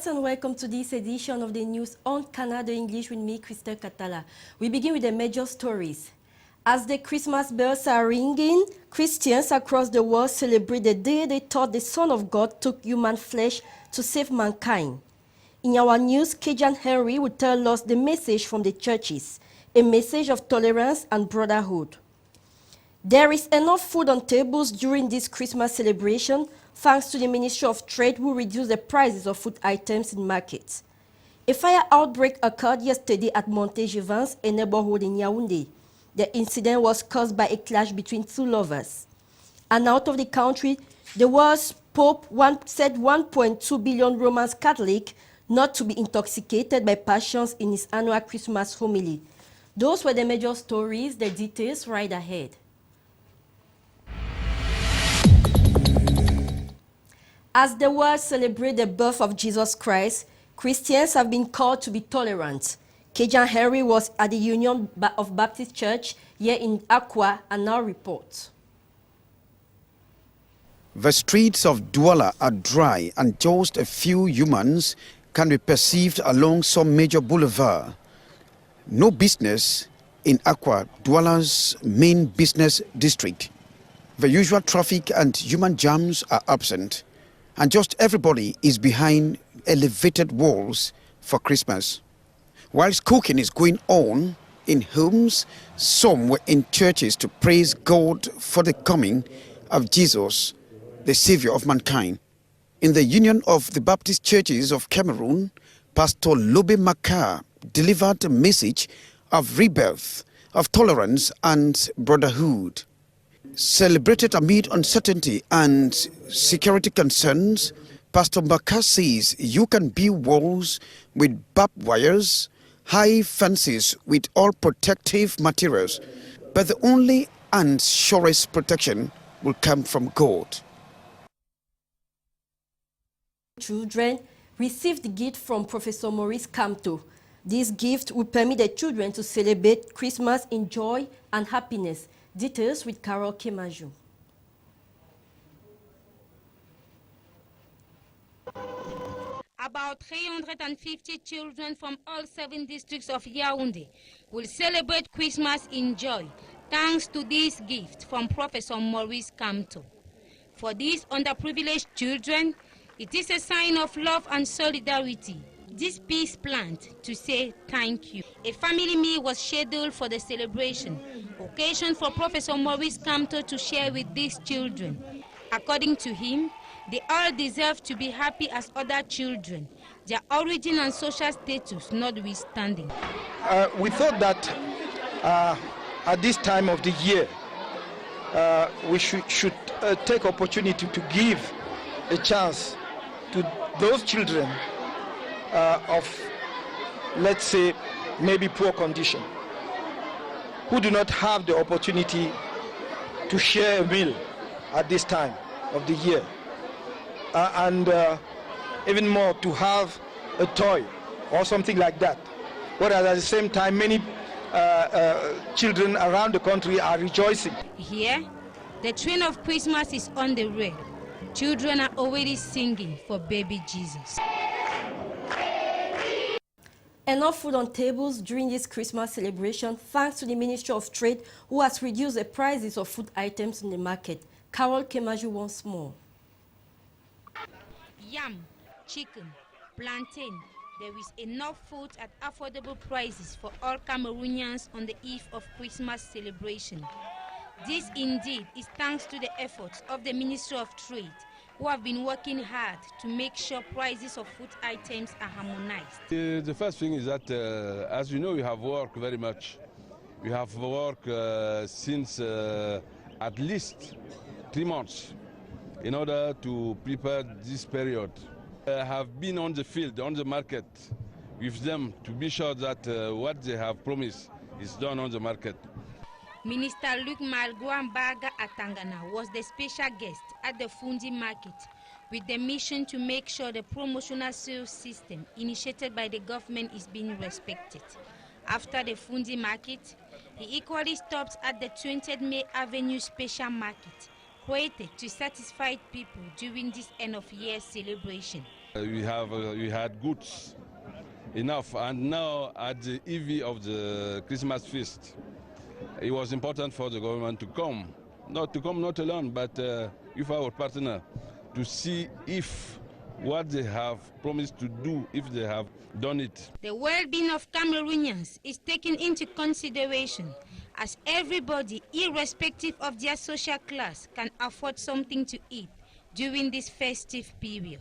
viewers, and welcome to this edition of the news on Canal English with me, Christelle Katala. We begin with the major stories. As the Christmas bells are ringing, Christians across the world celebrate the day they thought the Son of God took human flesh to save mankind. In our news, Cajun Henry will tell us the message from the churches, a message of tolerance and brotherhood. There is enough food on tables during this Christmas celebration, thanks to the Ministry of Trade, who reduced the prices of food items in markets. A fire outbreak occurred yesterday at Montéjevans, a neighborhood in Yaoundé. The incident was caused by a clash between two lovers. And out of the country, the world's Pope said 1.2 billion Roman Catholics not to be intoxicated by passions in his annual Christmas homily. Those were the major stories, the details right ahead. As the world celebrates the birth of Jesus Christ, Christians have been called to be tolerant. Cajun Henry was at the Union of Baptist Church here in Accra and now reports. The streets of Douala are dry and just a few humans can be perceived along some major boulevard. No business in Accra, Douala's main business district. The usual traffic and human jams are absent, and just everybody is behind elevated walls for Christmas. Whilst cooking is going on in homes, some were in churches to praise God for the coming of Jesus, the Savior of mankind. In the Union of the Baptist Churches of Cameroon, Pastor Lobe Makar delivered a message of rebirth, of tolerance and brotherhood. Celebrated amid uncertainty and security concerns, Pastor Makar says you can build walls with barbed wires, high fences with all protective materials, but the only and surest protection will come from God. Children received the gift from Professor Maurice Kamto. This gift will permit the children to celebrate Christmas in joy and happiness. Details with Carol Kemaju. About 350 children from all 7 districts of Yaoundé will celebrate Christmas in joy thanks to this gift from Professor Maurice Kamto. For these underprivileged children, it is a sign of love and solidarity, this peace plant, to say thank you. A family meal was scheduled for the celebration, occasion for Professor Maurice Kamto to share with these children. According to him, they all deserve to be happy as other children, their origin and social status notwithstanding. We thought that at this time of the year, we should take opportunity to give a chance to those children of, let's say, maybe poor condition, who do not have the opportunity to share a meal at this time of the year, and even more to have a toy or something like that. Whereas at the same time, many children around the country are rejoicing. Here, the train of Christmas is on the rail. Children are already singing for baby Jesus. Enough food on tables during this Christmas celebration thanks to the Ministry of Trade, who has reduced the prices of food items in the market. Carol Kemaju once more. Yam, chicken, plantain. There is enough food at affordable prices for all Cameroonians on the eve of Christmas celebration. This indeed is thanks to the efforts of the Ministry of Trade, who have been working hard to make sure prices of food items are harmonized. The first thing is that, as you know, we have worked very much. We have worked since at least 3 months in order to prepare this period. I have been on the field, on the market, with them to be sure that what they have promised is done on the market. Minister Luc Malguambaga Atangana was the special guest at the Fundi market with the mission to make sure the promotional sales system initiated by the government is being respected. After the Fundi market, he equally stopped at the 20th May Avenue special market, created to satisfy people during this end of year celebration. We had goods enough, and now at the eve of the Christmas feast, it was important for the government to come not alone, but with our partner, to see if what they have promised to do, if they have done it. The well-being of Cameroonians is taken into consideration, as everybody, irrespective of their social class, can afford something to eat during this festive period.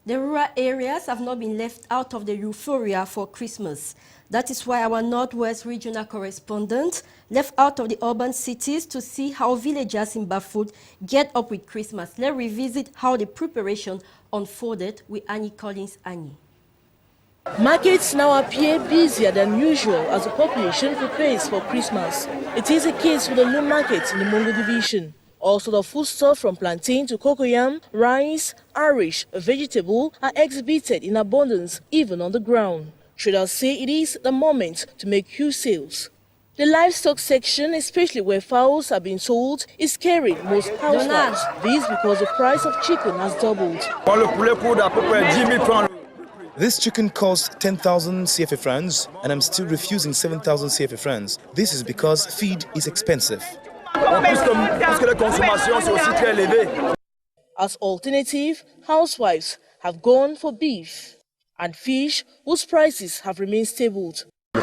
The rural areas have not been left out of the euphoria for Christmas. That is why our Northwest regional correspondent left out of the urban cities to see how villagers in Bafut get up with Christmas. Let's revisit how the preparation unfolded with Annie Collins. Annie. Markets now appear busier than usual as the population prepares for Christmas. It is the case with the Loon market in the Mongo division. Also, the foodstuff from plantain to cocoyam, rice, Irish, vegetable are exhibited in abundance even on the ground. Traders say it is the moment to make huge sales. The livestock section, especially where fowls are being sold, is carrying most housewives. This because the price of chicken has doubled. This chicken costs 10,000 CFA francs, and I'm still refusing 7,000 CFA francs. This is because feed is expensive. As alternative, housewives have gone for beef and fish, whose prices have remained stable. The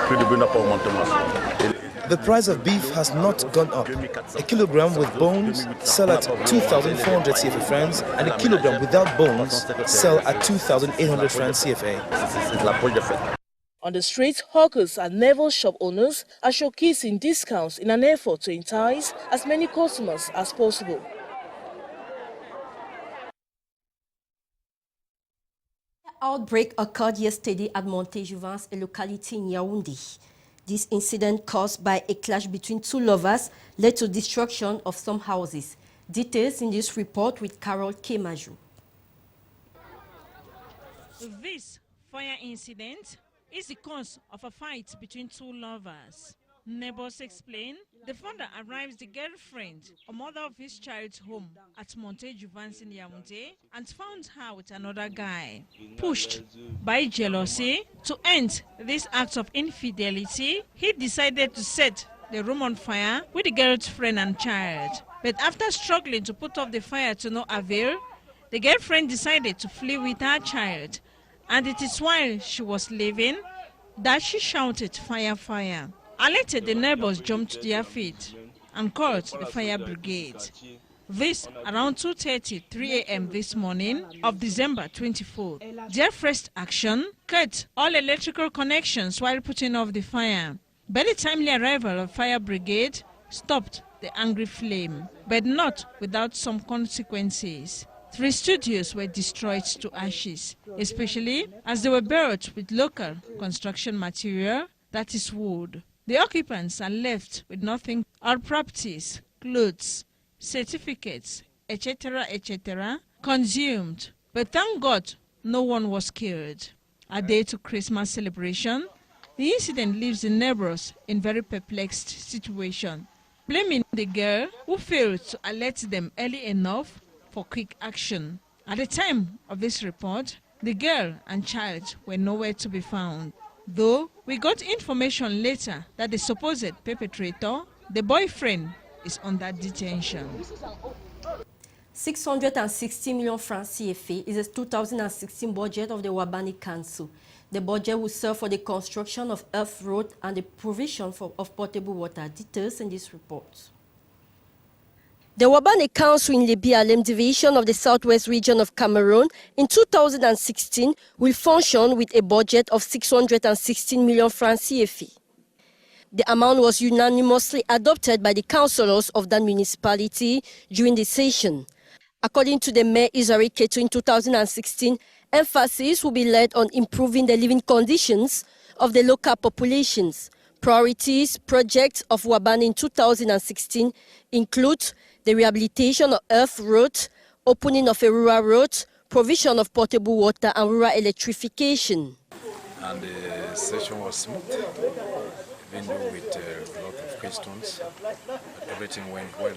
price of beef has not gone up. A kilogram with bones sell at 2,400 CFA francs, and a kilogram without bones sell at 2,800 francs CFA. On the street, hawkers and naval shop owners are showcasing discounts in an effort to entice as many customers as possible. Outbreak occurred yesterday at Montejuvans, a locality in Yaoundé. This incident, caused by a clash between two lovers, led to destruction of some houses. Details in this report with Carol Kemaju. This fire incident is the cause of a fight between two lovers. Neighbors explain the father arrives the girlfriend, a mother of his child's home at Montejuvans in Yaoundé, and found her with another guy. Pushed by jealousy to end this act of infidelity, he decided to set the room on fire with the girlfriend and child. But after struggling to put off the fire to no avail, the girlfriend decided to flee with her child, and it is while she was leaving that she shouted, "Fire, fire." Alerted, the neighbors jumped to their feet and called the fire brigade. This around 2:33 a.m. this morning of December 24. Their first action cut all electrical connections while putting off the fire. But the timely arrival of fire brigade stopped the angry flame, but not without some consequences. 3 studios were destroyed to ashes, especially as they were built with local construction material, that is wood. The occupants are left with nothing. All properties, clothes, certificates, etc., etc., consumed. But thank God, no one was killed. A day to Christmas celebration, the incident leaves the neighbors in very perplexed situation, blaming the girl who failed to alert them early enough for quick action. At the time of this report, the girl and child were nowhere to be found. Though we got information later that the supposed perpetrator, the boyfriend, is under detention. 660 million francs CFA is the 2016 budget of the Wabani Council. The budget will serve for the construction of earth road and the provision of potable water. Details in this report. The Wabani Council in the BLM division of the Southwest region of Cameroon in 2016 will function with a budget of 616 million francs CFA. The amount was unanimously adopted by the councillors of that municipality during the session. According to the Mayor Isari Keto in 2016, emphasis will be laid on improving the living conditions of the local populations. Priorities projects of Wabani in 2016 include the rehabilitation of earth roads, opening of a rural road, provision of potable water and rural electrification. and the session was smooth, even though with a lot of questions, but everything went well.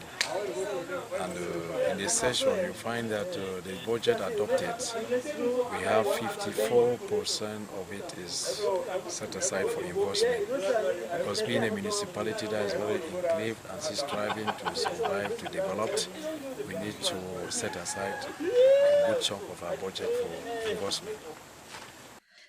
And in the session, you find that the budget adopted, we have 54% of it is set aside for investment. Because being a municipality that is very enclaved and is striving to survive, to develop, we need to set aside a good chunk of our budget for investment.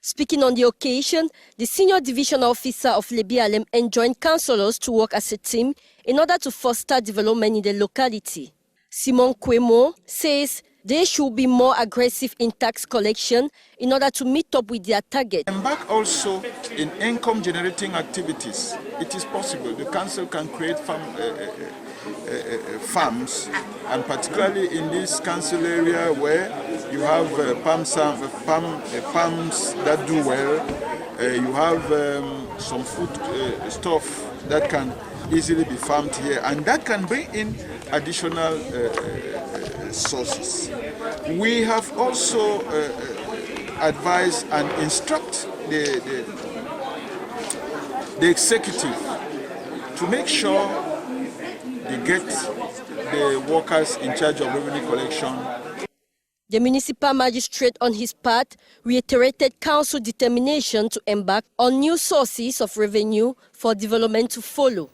Speaking on the occasion, the senior division officer of Lebialem enjoined councillors to work as a team in order to foster development in the locality. Simon Kwemo says they should be more aggressive in tax collection in order to meet up with their target. Embark also in income generating activities. It is possible. The council can create farms, and particularly in this council area where you have palms that do well, you have some food stuff that can easily be farmed here, and that can bring in additional sources. We have also advised and instruct the executive to make sure they get the workers in charge of revenue collection. The municipal magistrate, on his part, reiterated council determination to embark on new sources of revenue for development to follow.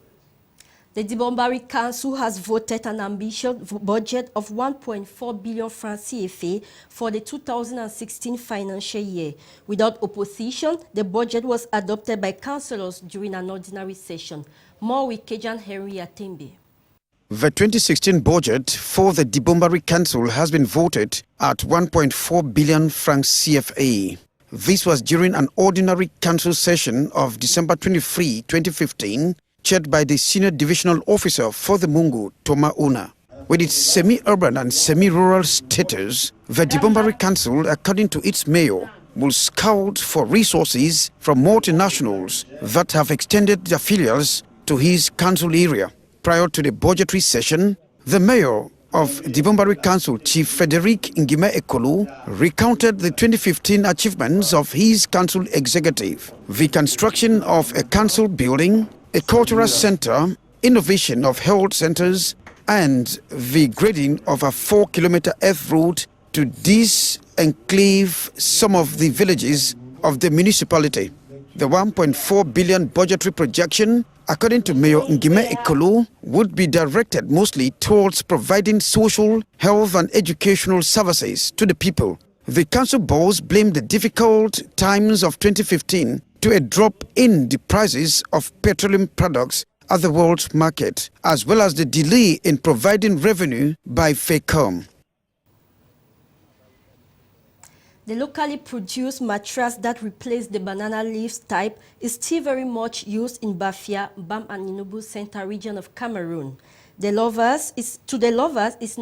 The Dibombari Council has voted an ambitious budget of 1.4 billion francs CFA for the 2016 financial year. Without opposition, the budget was adopted by councillors during an ordinary session. More with Kejan Henry Atembe. The 2016 budget for the Dibombari Council has been voted at 1.4 billion francs CFA. This was during an ordinary council session of December 23, 2015, chaired by the Senior Divisional Officer for the Mungu, Toma Una. With its semi-urban and semi-rural status, the Dibombari Council, according to its mayor, will scout for resources from multinationals that have extended their filials to his council area. Prior to the budgetary session, the mayor of Dibombari Council, Chief Frederic Ngime Ekolu, recounted the 2015 achievements of his council executive: the construction of a council building, a cultural center, innovation of health centers, and the grading of a 4-kilometer earth road to dis-enclave some of the villages of the municipality. The 1.4 billion budgetary projection, according to Mayor Ngime Ekolu, would be directed mostly towards providing social, health and educational services to the people. The council boss blamed the difficult times of 2015 to a drop in the prices of petroleum products at the world market, as well as the delay in providing revenue by FECOM. The locally produced mattress that replaced the banana leaves type is still very much used in Bafia, Bam and Inubu Central region of Cameroon. To the lovers, it's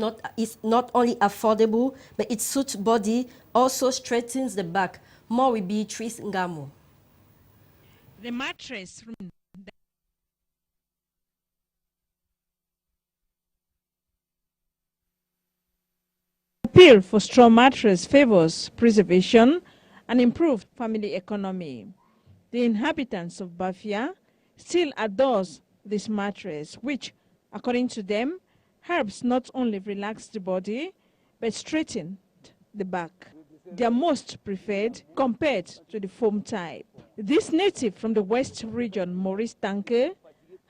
not only affordable, but it suits body, also strengthens the back. More with Beatrice Ngamo. The mattress appeal for strong mattress favors preservation and improved family economy. The inhabitants of Bafia still adores this mattress, which, according to them, helps not only relax the body, but straighten the back. Their most preferred compared to the foam type. This native from the West region, Maurice Tanke,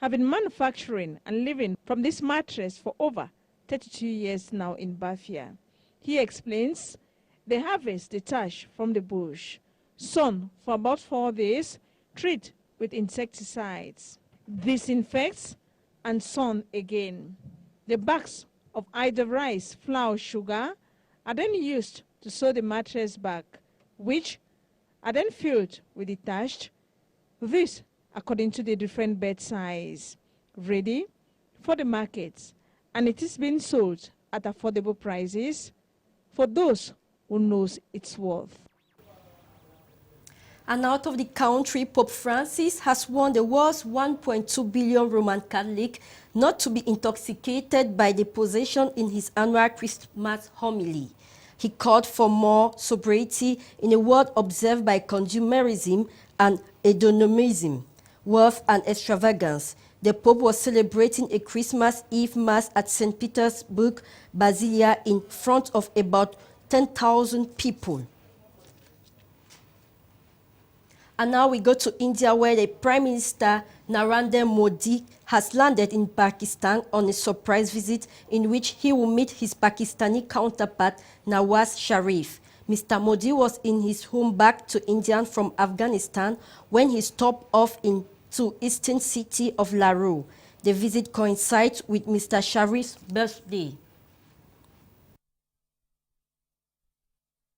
have been manufacturing and living from this mattress for over 32 years now in Bafia. He explains they harvest the thatch from the bush, sown for about 4 days, treat with insecticides, disinfects, and sown again. The bags of either rice, flour, sugar are then used to sew the mattress back, which are then filled with the thatch, this according to the different bed size, ready for the markets, and it is being sold at affordable prices for those who knows its worth. And out of the country, Pope Francis has warned the world's 1.2 billion Roman Catholic not to be intoxicated by the possession in his annual Christmas homily. He called for more sobriety in a world observed by consumerism and hedonism, wealth and extravagance. The Pope was celebrating a Christmas Eve Mass at St. Petersburg Basilica in front of about 10,000 people. And now we go to India, where the Prime Minister Narendra Modi has landed in Pakistan on a surprise visit in which he will meet his Pakistani counterpart Nawaz Sharif. Mr. Modi was in his home back to India from Afghanistan when he stopped off into eastern city of Lahore. The visit coincides with Mr. Sharif's birthday.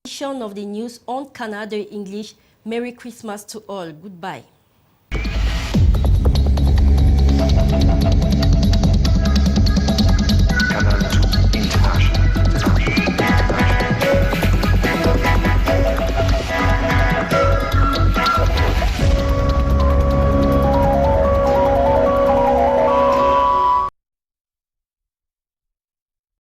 Edition of the news on Canal English. Merry Christmas to all. Goodbye.